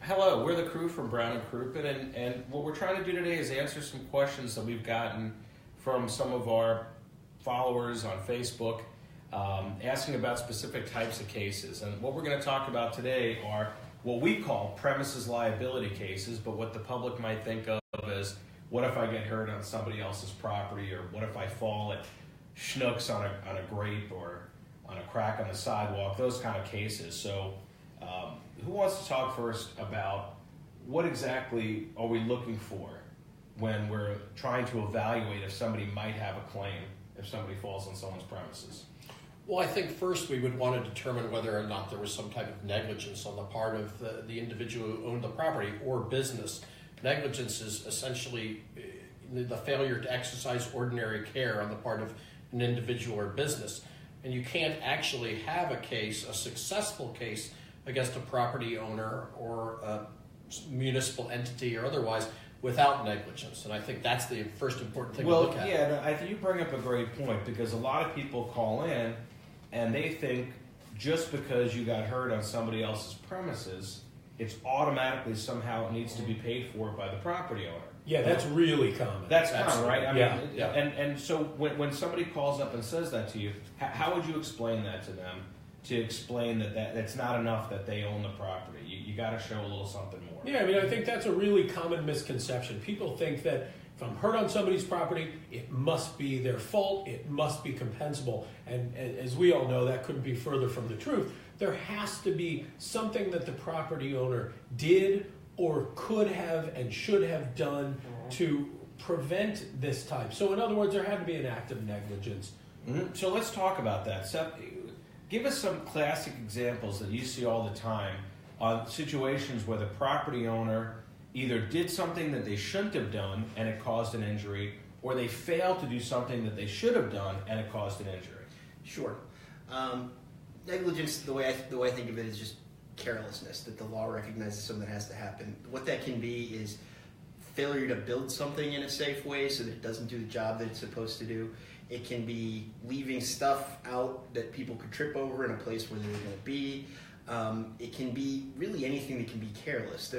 Hello, we're the crew from Brown and Crouppen, and what we're trying to do today is answer some questions that we've gotten from some of our followers on Facebook asking about specific types of cases. And what we're going to talk about today are what we call premises liability cases, but what the public might think of as what if I get hurt on somebody else's property, or what if I fall at schnooks on a grape or on a crack on the sidewalk, those kind of cases. So who wants to talk first about what exactly are we looking for when we're trying to evaluate if somebody might have a claim if somebody falls on someone's premises? Well, I think first we would want to determine whether or not there was some type of negligence on the part of the individual who owned the property or business. Negligence is essentially the failure to exercise ordinary care on the part of an individual or business. And you can't actually have a case, a successful case, against a property owner or a municipal entity or otherwise without negligence. And I think that's the first important thing to look at. Yeah, I think you bring up a great point, because a lot of people call in and they think just because you got hurt on somebody else's premises, it's automatically somehow it needs to be paid for by the property owner. Yeah, that's really common. That's common, right? I mean, yeah. And so when somebody calls up and says that to you, how would you explain that to them? To explain that it's not enough that they own the property. You got to show a little something more. Yeah, I mean, I think that's a really common misconception. People think that if I'm hurt on somebody's property, it must be their fault, it must be compensable. And as we all know, that couldn't be further from the truth. There has to be something that the property owner did or could have and should have done to prevent this type. So in other words, there had to be an act of negligence. Mm-hmm. So let's talk about that. Seth, give us some classic examples that you see all the time on situations where the property owner either did something that they shouldn't have done and it caused an injury, or they failed to do something that they should have done and it caused an injury. Sure. Negligence, the way I think of it, is just carelessness that the law recognizes something that has to happen. What that can be is failure to build something in a safe way so that it doesn't do the job that it's supposed to do. It can be leaving stuff out that people could trip over in a place where they're going to be. It can be really anything that can be careless.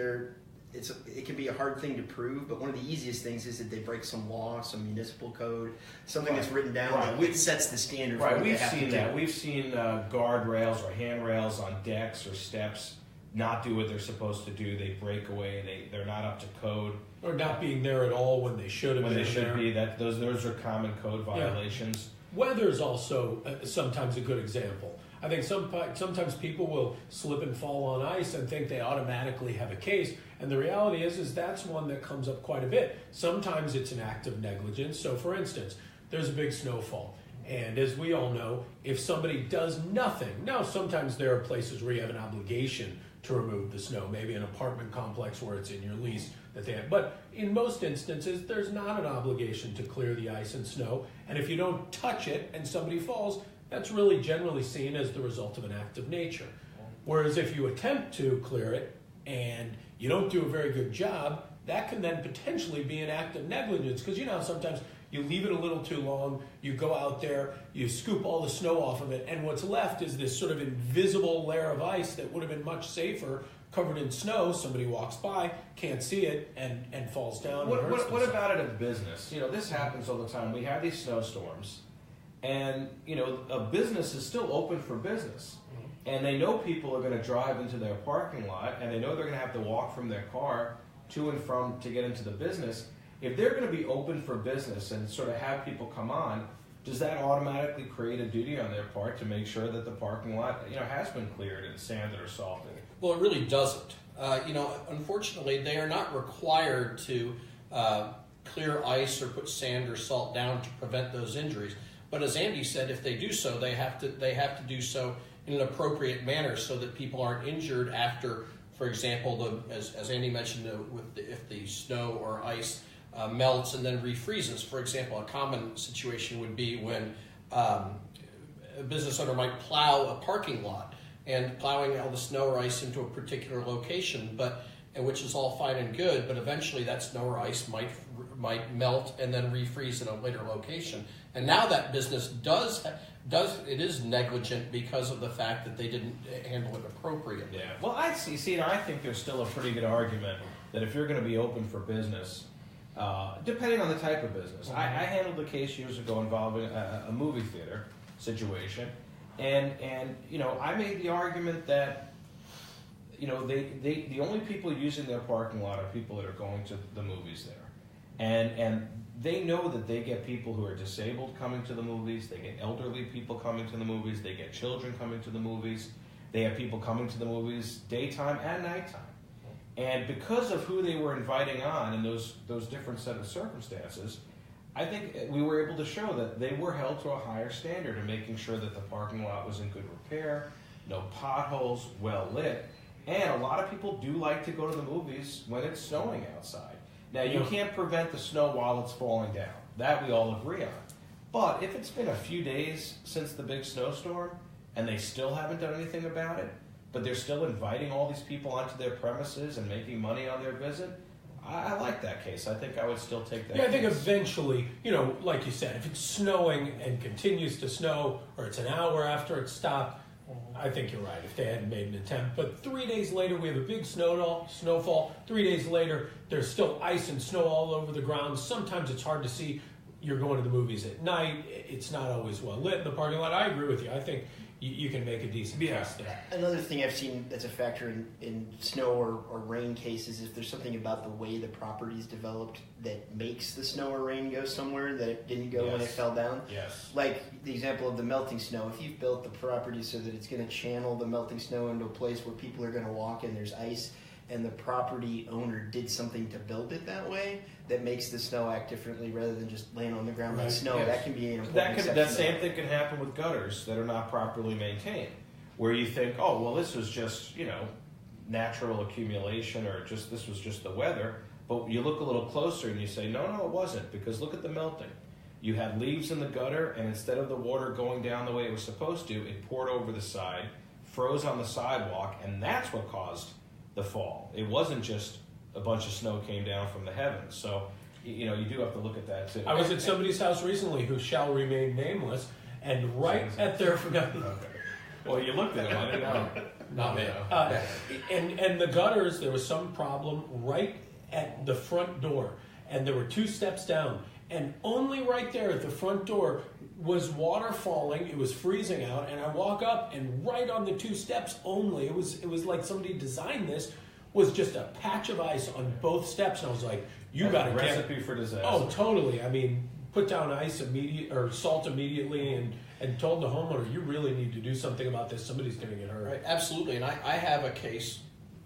It can be a hard thing to prove, but one of the easiest things is that they break some law, some municipal code, something that's written down that sets the standard for what they have to do. We've seen that. We've seen guardrails or handrails on decks or steps not do what they're supposed to do. They break away. They're not up to code. Or not being there at all when they should have been there. When they should be. Those are common code violations. Yeah. Weather is also sometimes a good example. I think sometimes people will slip and fall on ice and think they automatically have a case. And the reality is that's one that comes up quite a bit. Sometimes it's an act of negligence. So for instance, there's a big snowfall. And as we all know, if somebody does nothing, now sometimes there are places where you have an obligation to remove the snow, maybe an apartment complex where it's in your lease that they have. But in most instances, there's not an obligation to clear the ice and snow. And if you don't touch it and somebody falls, that's really generally seen as the result of an act of nature. Whereas if you attempt to clear it and you don't do a very good job, that can then potentially be an act of negligence. Because sometimes you leave it a little too long, you go out there, you scoop all the snow off of it, and what's left is this sort of invisible layer of ice that would have been much safer covered in snow. Somebody walks by, can't see it, and falls down. What about it in business? This happens all the time. We have these snowstorms, and a business is still open for business. And they know people are going to drive into their parking lot, and they know they're going to have to walk from their car to and from to get into the business. If they're going to be open for business and sort of have people come on, does that automatically create a duty on their part to make sure that the parking lot, has been cleared and sanded or salted? Well, it really doesn't. Unfortunately, they are not required to clear ice or put sand or salt down to prevent those injuries. But as Andy said, if they do so, they have to do so in an appropriate manner so that people aren't injured after, for example, as Andy mentioned, if the snow or ice melts and then refreezes. For example, a common situation would be when a business owner might plow a parking lot and plowing all the snow or ice into a particular location, which is all fine and good, but eventually that snow or ice might might melt and then refreeze in a later location. And now that business it is negligent because of the fact that they didn't handle it appropriately. Yeah. Well, I think there's still a pretty good argument that if you're going to be open for business, depending on the type of business. I handled a case years ago involving a movie theater situation, and I made the argument that the only people using their parking lot are people that are going to the movies there, and they know that they get people who are disabled coming to the movies, they get elderly people coming to the movies, they get children coming to the movies, they have people coming to the movies daytime and nighttime. And because of who they were inviting on in those different set of circumstances, I think we were able to show that they were held to a higher standard in making sure that the parking lot was in good repair, no potholes, well lit. And a lot of people do like to go to the movies when it's snowing outside. Now, you can't prevent the snow while it's falling down. That we all agree on. But if it's been a few days since the big snowstorm and they still haven't done anything about it, but they're still inviting all these people onto their premises and making money on their visit, I like that case. I think I would still take that case. I think eventually, like you said, if it's snowing and continues to snow, or it's an hour after it stopped, I think you're right, if they hadn't made an attempt. But 3 days later, we have a big snowfall. 3 days later, there's still ice and snow all over the ground. Sometimes it's hard to see. You're going to the movies at night. It's not always well lit in the parking lot. I agree with you. I think you can make a decent case there. Another thing I've seen that's a factor in snow or rain cases, if there's something about the way the property's developed that makes the snow or rain go somewhere that it didn't go when it fell down. Yes. Like the example of the melting snow. If you've built the property so that it's going to channel the melting snow into a place where people are going to walk and there's ice, and the property owner did something to build it that way, that makes the snow act differently rather than just laying on the ground like snow. Yes. That can be an important exception. That same thing can happen with gutters that are not properly maintained, where you think, oh, well, this was just, natural accumulation, or this was just the weather. But you look a little closer and you say, no, it wasn't, because look at the melting. You had leaves in the gutter, and instead of the water going down the way it was supposed to, it poured over the side, froze on the sidewalk, and that's what caused the fall. It wasn't just a bunch of snow came down from the heavens. So, you do have to look at that too. I was at somebody's house recently who shall remain nameless, and right at their... Okay. Well, you looked at him. I didn't know. Not me. And the gutters, there was some problem right at the front door, and there were 2 steps down, and only right there at the front door was water falling. It was freezing out, and I walk up, and right on the 2 steps only, it was like somebody designed this, was just a patch of ice on both steps, and I was like, "You got to get recipe for disaster." Oh, totally. I mean, put down salt immediately, and told the homeowner, "You really need to do something about this. Somebody's going to get hurt." Right, absolutely. And I have a case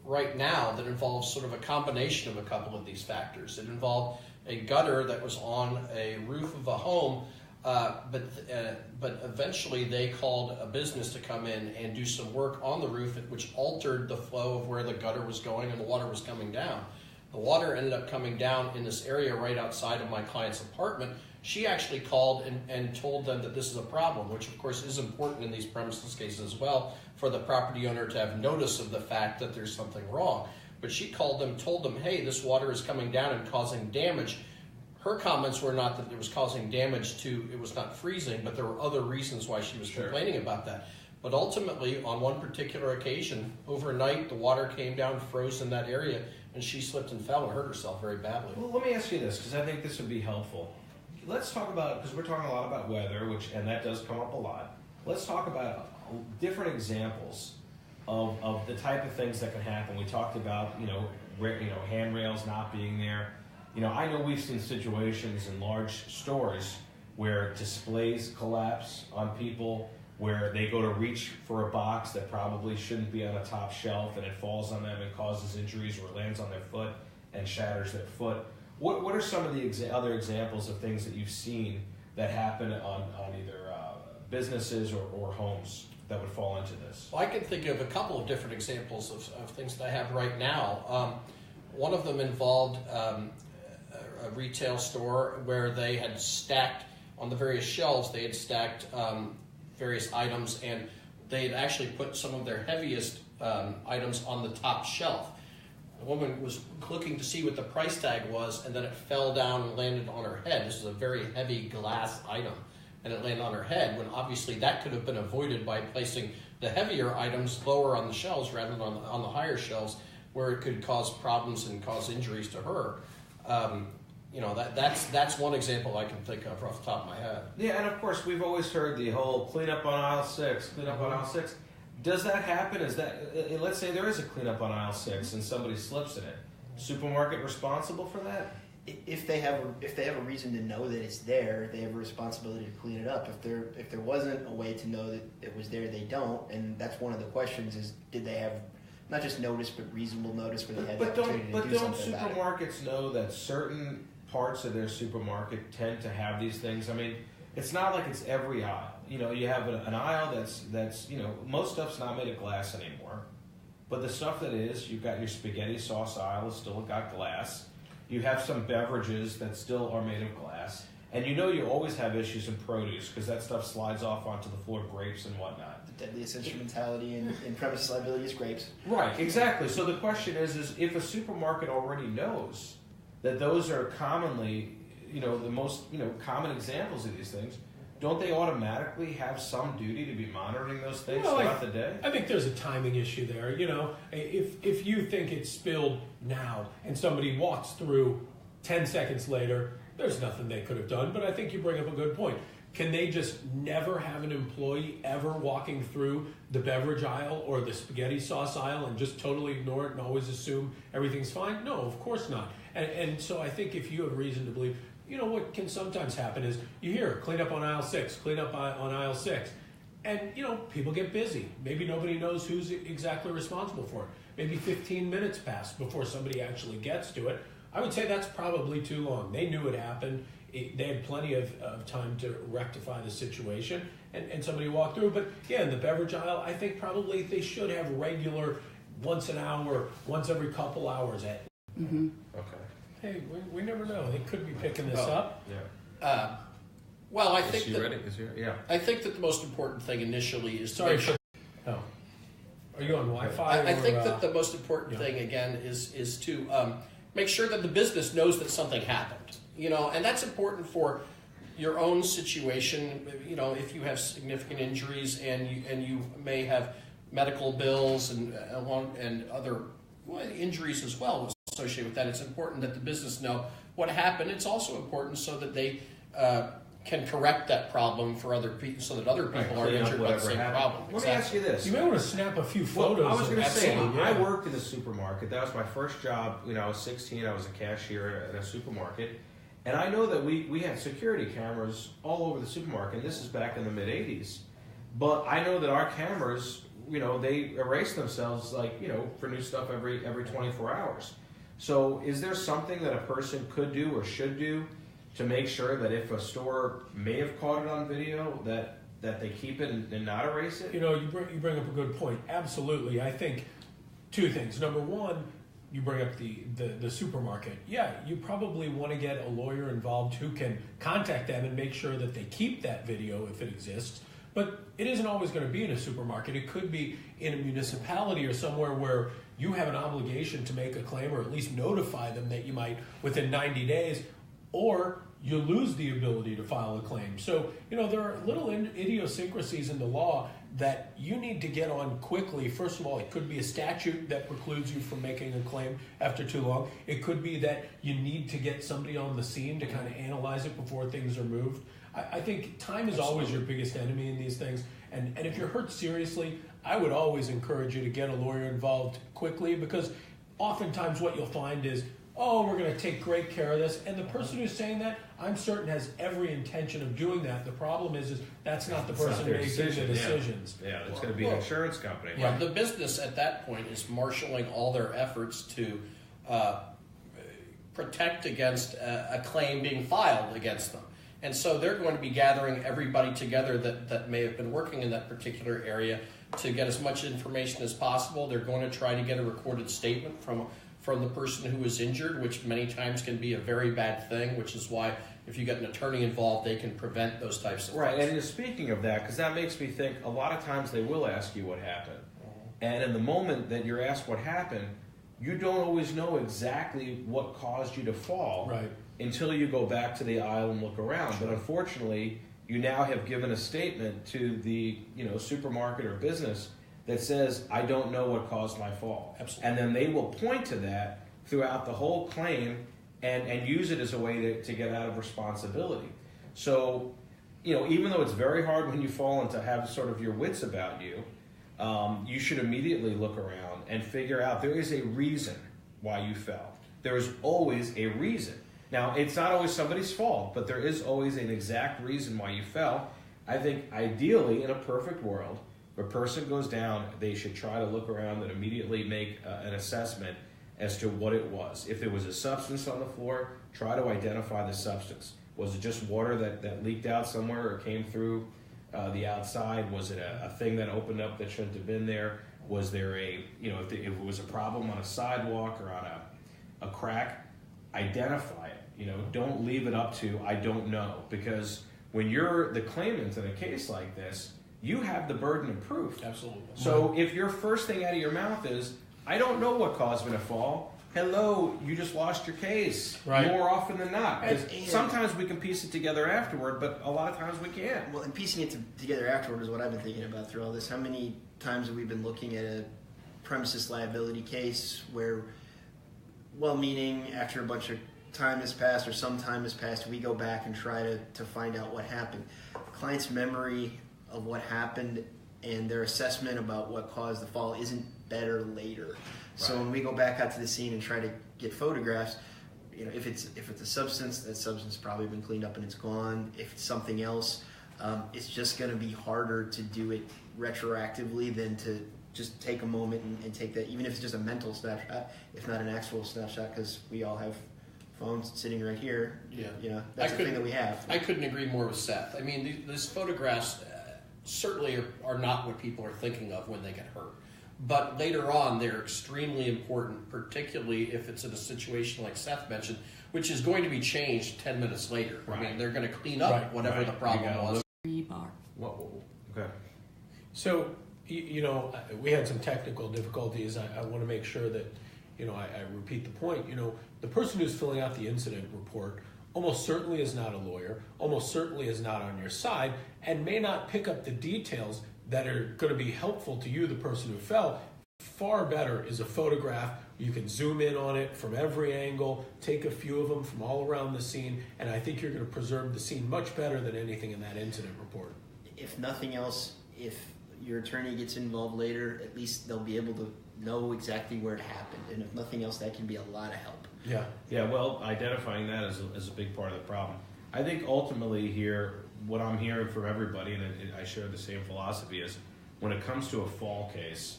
right now that involves sort of a combination of a couple of these factors. It involved a gutter that was on a roof of a home. But eventually they called a business to come in and do some work on the roof, which altered the flow of where the gutter was going and the water was coming down. The water ended up coming down in this area right outside of my client's apartment. She actually called and told them that this is a problem, which of course is important in these premises cases as well, for the property owner to have notice of the fact that there's something wrong. But she called them, told them, hey, this water is coming down and causing damage. Her comments were not that it was causing damage to, it was not freezing, but there were other reasons why she was complaining about that. But ultimately, on one particular occasion, overnight, the water came down, froze in that area, and she slipped and fell and hurt herself very badly. Well, let me ask you this, because I think this would be helpful. Let's talk about, because we're talking a lot about weather, and that does come up a lot. Let's talk about different examples of the type of things that can happen. We talked about, handrails not being there. I know we've seen situations in large stores where displays collapse on people, where they go to reach for a box that probably shouldn't be on a top shelf, and it falls on them and causes injuries, or lands on their foot and shatters their foot. What are some of the other examples of things that you've seen that happen on either businesses or homes that would fall into this? Well, I can think of a couple of different examples of things that I have right now. One of them involved a retail store where they had stacked, on the various shelves, they had stacked various items, and they had actually put some of their heaviest items on the top shelf. The woman was looking to see what the price tag was, and then it fell down and landed on her head. This is a very heavy glass item, and it landed on her head, when obviously that could have been avoided by placing the heavier items lower on the shelves rather than on the higher shelves, where it could cause problems and cause injuries to her. That's one example I can think of off the top of my head. Yeah, and of course we've always heard the whole cleanup on aisle 6, cleanup on aisle 6. Does that happen? Is that, let's say there is a cleanup on aisle 6 and somebody slips in it. Supermarket responsible for that? If they have a reason to know that it's there, they have a responsibility to clean it up. If there wasn't a way to know that it was there, they don't. And that's one of the questions: is did they have not just notice but reasonable notice where they had the opportunity to do something about it? But don't supermarkets know that certain parts of their supermarket tend to have these things? I mean, it's not like it's every aisle. You know, you have an aisle that's most stuff's not made of glass anymore, but the stuff that is, you've got your spaghetti sauce aisle is still got glass. You have some beverages that still are made of glass. And you always have issues in produce because that stuff slides off onto the floor, grapes and whatnot. The deadliest instrumentality in premises liability is grapes. Right, exactly. So the question is if a supermarket already knows that those are commonly, the most, common examples of these things, don't they automatically have some duty to be monitoring those things throughout the day? I think there's a timing issue there. If you think it's spilled now and somebody walks through 10 seconds later, there's nothing they could have done. But I think you bring up a good point. Can they just never have an employee ever walking through the beverage aisle or the spaghetti sauce aisle and just totally ignore it and always assume everything's fine? No, of course not. And so I think if you have reason to believe, what can sometimes happen is you hear clean up on aisle 6, clean up on aisle 6. And, people get busy. Maybe nobody knows who's exactly responsible for it. Maybe 15 minutes pass before somebody actually gets to it. I would say that's probably too long. They knew it happened. They had plenty of time to rectify the situation, and somebody walked through. But yeah, in the beverage aisle, I think probably they should have regular, once an hour, once every couple hours at. Mm-hmm. Okay. Hey, we never know. They could be picking this up. Yeah. Well, I think I think that the most important thing initially is Sorry. Oh. Are you on Wi-Fi? I think that the most important thing again is to make sure that the business knows that something happened. And that's important for your own situation. If you have significant injuries and you may have medical bills and other injuries as well associated with that, it's important that the business know what happened. It's also important so that they can correct that problem for other people, so that other people aren't injured by the same problem. Let me ask you this: you may want to snap a few photos. I was going to say, yeah. I worked in a supermarket. That was my first job. I was 16. I was a cashier at a supermarket. And I know that we had security cameras all over the supermarket. This is back in the mid '80s, but I know that our cameras, they erase themselves for new stuff every 24 hours. So, is there something that a person could do or should do to make sure that if a store may have caught it on video, that they keep it and not erase it? You bring up a good point. Absolutely, I think two things. Number one, you bring up the supermarket. Yeah, you probably want to get a lawyer involved who can contact them and make sure that they keep that video if it exists. But it isn't always going to be in a supermarket. It could be in a municipality or somewhere where you have an obligation to make a claim or at least notify them that you might within 90 days, or you lose the ability to file a claim. So, there are little idiosyncrasies in the law that you need to get on quickly. First of all, it could be a statute that precludes you from making a claim after too long. It could be that you need to get somebody on the scene to kind of analyze it before things are moved. I think time is always your biggest enemy in these things. And if you're hurt seriously, I would always encourage you to get a lawyer involved quickly, because oftentimes what you'll find is, oh, we're going to take great care of this. And the person who's saying that, I'm certain, has every intention of doing that. The problem is that's not the person making the decisions. Yeah, it's going to be an insurance company. Yeah, the business at that point is marshaling all their efforts to protect against a claim being filed against them. And so they're going to be gathering everybody together that may have been working in that particular area to get as much information as possible. They're going to try to get a recorded statement from the person who was injured, which many times can be a very bad thing, which is why if you get an attorney involved, they can prevent those types of things. Right, and speaking of that, because that makes me think a lot of times they will ask you what happened. And in the moment that you're asked what happened, you don't always know exactly what caused you to fall Right. until you go back to the aisle and look around. But unfortunately, you now have given a statement to the supermarket or business that says, I don't know what caused my fall. Absolutely. And then they will point to that throughout the whole claim and use it as a way to get out of responsibility. So, even though it's very hard when you fall and to have sort of your wits about you, you should immediately look around and figure out there is a reason why you fell. There is always a reason. Now, it's not always somebody's fault, but there is always an exact reason why you fell. I think ideally, in a perfect world, if a person goes down, they should try to look around and immediately make an assessment as to what it was. If there was a substance on the floor, try to identify the substance. Was it just water that leaked out somewhere or came through the outside? Was it a thing that opened up that shouldn't have been there? Was there if it was a problem on a sidewalk or on a crack, identify it. Don't leave it up to I don't know, because when you're the claimant in a case like this, you have the burden of proof. Absolutely. So if your first thing out of your mouth is, I don't know what caused me to fall, hello, you just lost your case. Right. More often than not. Because And- sometimes we can piece it together afterward, but a lot of times we can't. Well, and piecing it together afterward is what I've been thinking about through all this. How many times have we been looking at a premises liability case where, well-meaning, after a bunch of time has passed or some time has passed, we go back and try to find out what happened. The client's memory of what happened and their assessment about what caused the fall isn't better later. So Right. when we go back out to the scene and try to get photographs, if it's a substance, that substance has probably been cleaned up and it's gone. If it's something else, it's just going to be harder to do it retroactively than to just take a moment and take that, even if it's just a mental snapshot, if not an actual snapshot, because we all have phones sitting right here. Yeah. That's the thing that we have. I couldn't agree more with Seth. I mean, these photographs certainly are not what people are thinking of when they get hurt. But later on, they're extremely important, particularly if it's in a situation like Seth mentioned, which is going to be changed 10 minutes later. I mean, Right. they're going to clean up Right. whatever Right. the problem You gotta was. Rebar. Okay. So, we had some technical difficulties. I want to make sure that, I repeat the point. The person who's filling out the incident report almost certainly is not a lawyer, almost certainly is not on your side, and may not pick up the details that are going to be helpful to you, the person who fell. Far better is a photograph. You can zoom in on it from every angle, take a few of them from all around the scene, and I think you're going to preserve the scene much better than anything in that incident report. If nothing else, if your attorney gets involved later, at least they'll be able to know exactly where it happened. And if nothing else, that can be a lot of help. Yeah, well, identifying that is a big part of the problem. I think ultimately here, what I'm hearing from everybody, and I share the same philosophy, is when it comes to a fall case,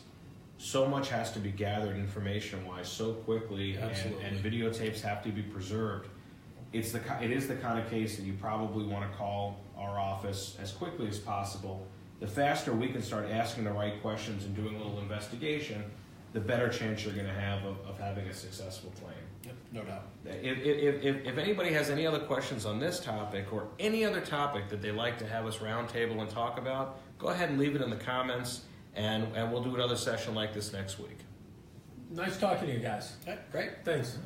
so much has to be gathered information-wise so quickly, and videotapes have to be preserved. It is the kind of case that you probably want to call our office as quickly as possible. The faster we can start asking the right questions and doing a little investigation, the better chance you're going to have of having a successful claim. Yep, no doubt. If anybody has any other questions on this topic or any other topic that they'd like to have us roundtable and talk about, go ahead and leave it in the comments, and we'll do another session like this next week. Nice talking to you guys. Okay, great. Thanks.